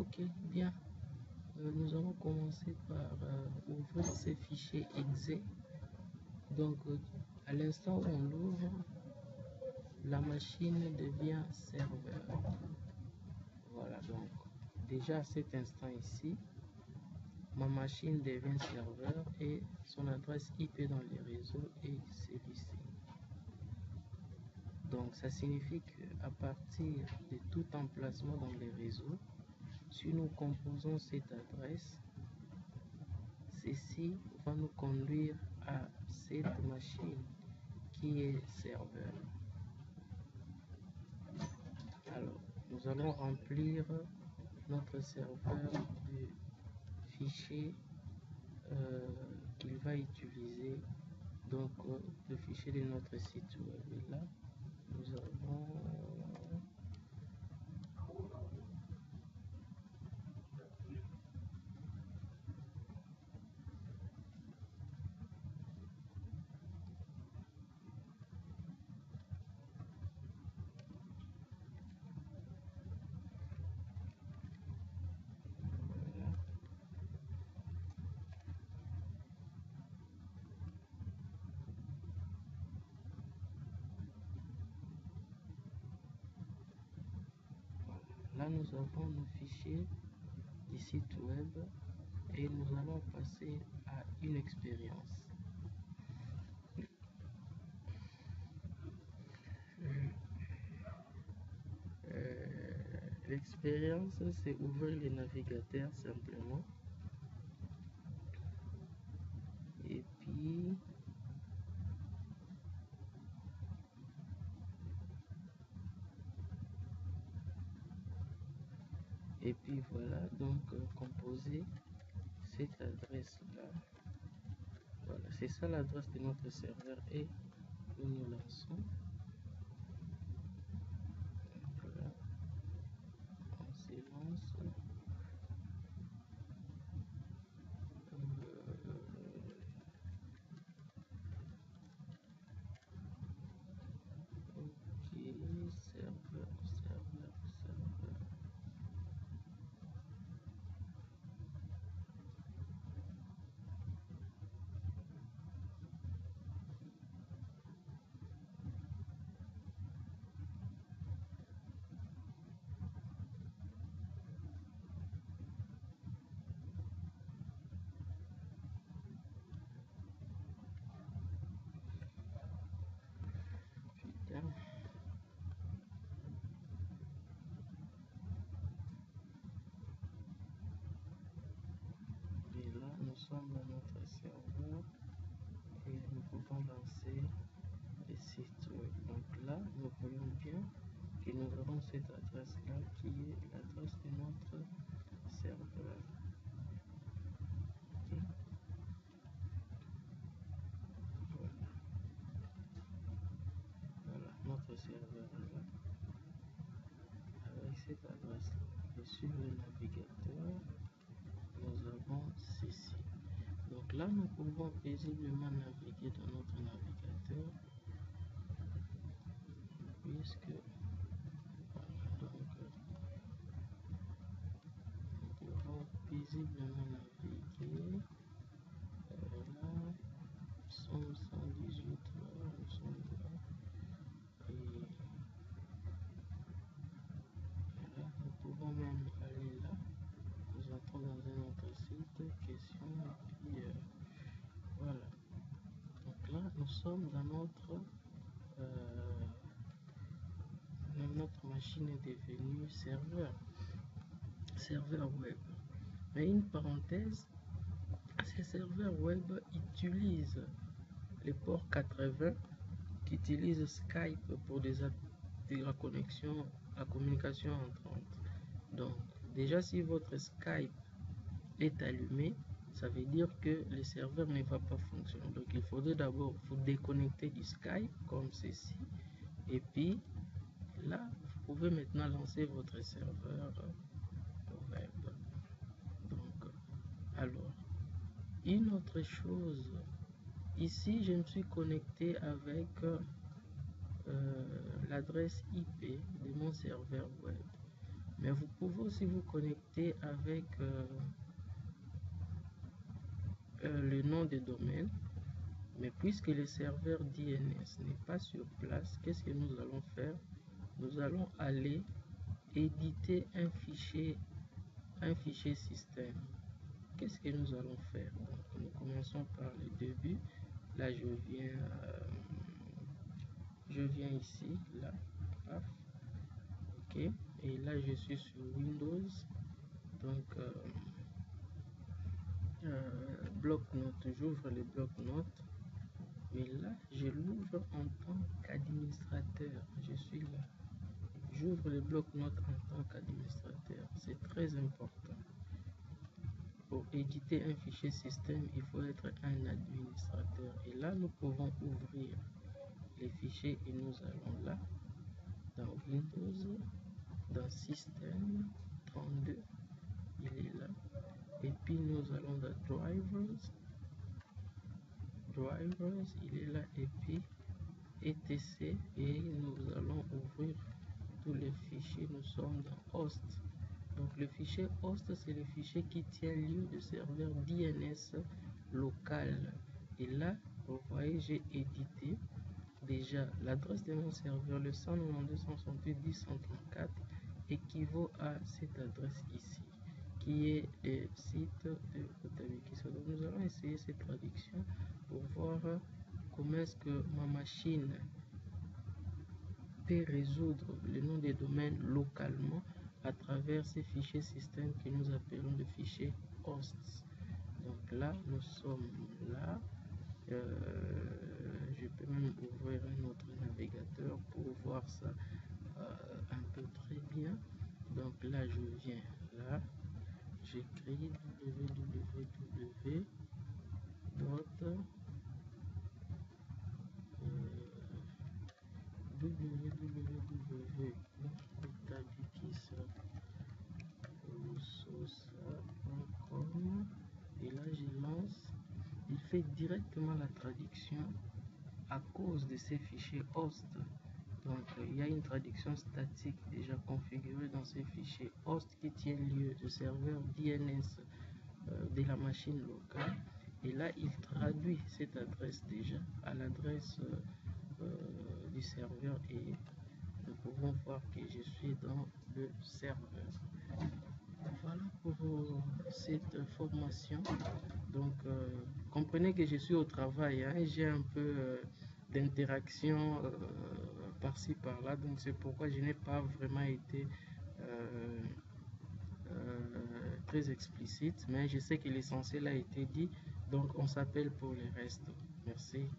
Ok, bien. Nous allons commencer par ouvrir ces fichiers exe. Donc, à l'instant où on l'ouvre, la machine devient serveur. Voilà, donc déjà à cet instant ici, ma machine devient serveur et son adresse IP dans les réseaux est celui-ci. Donc ça signifie qu'à partir de tout emplacement dans les réseaux, si nous composons cette adresse, ceci va nous conduire à cette machine qui est serveur. Alors, nous allons remplir notre serveur du fichier qu'il va utiliser, donc le fichier de notre site web. Et là, nous avons là, nous avons nos fichiers du site web et nous allons passer à une expérience. L'expérience, c'est ouvrir le navigateur simplement. Et puis voilà, donc composer cette adresse là. Voilà, c'est ça l'adresse de notre serveur et nous lançons. Voilà, on se lance. Ok, serveur. Putain. Et là, nous sommes dans notre serveur et nous pouvons lancer le site web. Donc là, nous voyons bien que nous avons cette adresse là qui est l'adresse de notre serveur. Okay. Voilà, notre serveur est là avec cette adresse là. Et sur le navigateur, nous avons ceci. Donc là, nous pouvons paisiblement naviguer dans notre navigateur puisque nous pouvons paisiblement naviguer. Là, nous sommes 118 là, nous sommes là. Et là, nous pouvons même aller là. Nous entrons dans un autre site, question, et puis voilà. Donc là, nous sommes dans notre machine est devenue serveur web. Mais une parenthèse, ces serveurs web utilisent les ports 80 qui utilisent Skype pour la connexion, la communication entrante. Donc déjà, si votre Skype est allumé, ça veut dire que le serveur ne va pas fonctionner. Donc il faudrait d'abord vous déconnecter du Skype comme ceci, et puis là vous pouvez maintenant lancer votre serveur web. Donc alors, une autre chose, ici je me suis connecté avec l'adresse IP de mon serveur web. Mais vous pouvez aussi vous connecter avec le nom de domaine. Mais puisque le serveur DNS n'est pas sur place, qu'est-ce que nous allons faire? Nous allons aller éditer un fichier système. Qu'est-ce que nous allons faire? Donc, nous commençons par le début. Là, je viens ici, là, paf, ok, et là je suis sur Windows, donc bloc-notes, j'ouvre le bloc-notes, mais là je l'ouvre en tant qu'administrateur. Je suis là, j'ouvre le bloc-notes en tant qu'administrateur. C'est très important. Pour éditer un fichier système, il faut être un administrateur. Et là, nous pouvons ouvrir les fichiers et nous allons là, dans Windows, dans Système 32, il est là. Et puis nous allons dans Drivers, il est là. Et puis etc. Et nous allons ouvrir tous les fichiers. Nous sommes dans Host. Donc le fichier host, c'est le fichier qui tient lieu de serveur DNS local. Et là, vous voyez, j'ai édité déjà l'adresse de mon serveur, le 192.168.10.134, équivaut à cette adresse ici, qui est le site de Kotabiki. Donc nous allons essayer cette traduction pour voir comment est-ce que ma machine peut résoudre le nom des domaines localement à travers ces fichiers système que nous appelons le fichier hosts. Donc là, nous sommes là. Je peux même ouvrir un autre navigateur pour voir ça un peu très bien. Donc là, je viens là, j'écris www.kotabikis.com et là je lance. Il fait directement la traduction à cause de ces fichiers host. Donc il y a une traduction statique déjà configurée dans ces fichiers host qui tient lieu de serveur DNS de la machine locale. Et là, il traduit cette adresse déjà à l'adresse du serveur et nous pouvons voir que je suis dans le serveur. Voilà pour cette formation. Donc, comprenez que je suis au travail, hein, et j'ai un peu d'interaction par-ci par-là, donc c'est pourquoi je n'ai pas vraiment été très explicite, mais je sais que l'essentiel a été dit, donc on s'appelle pour le reste. Merci.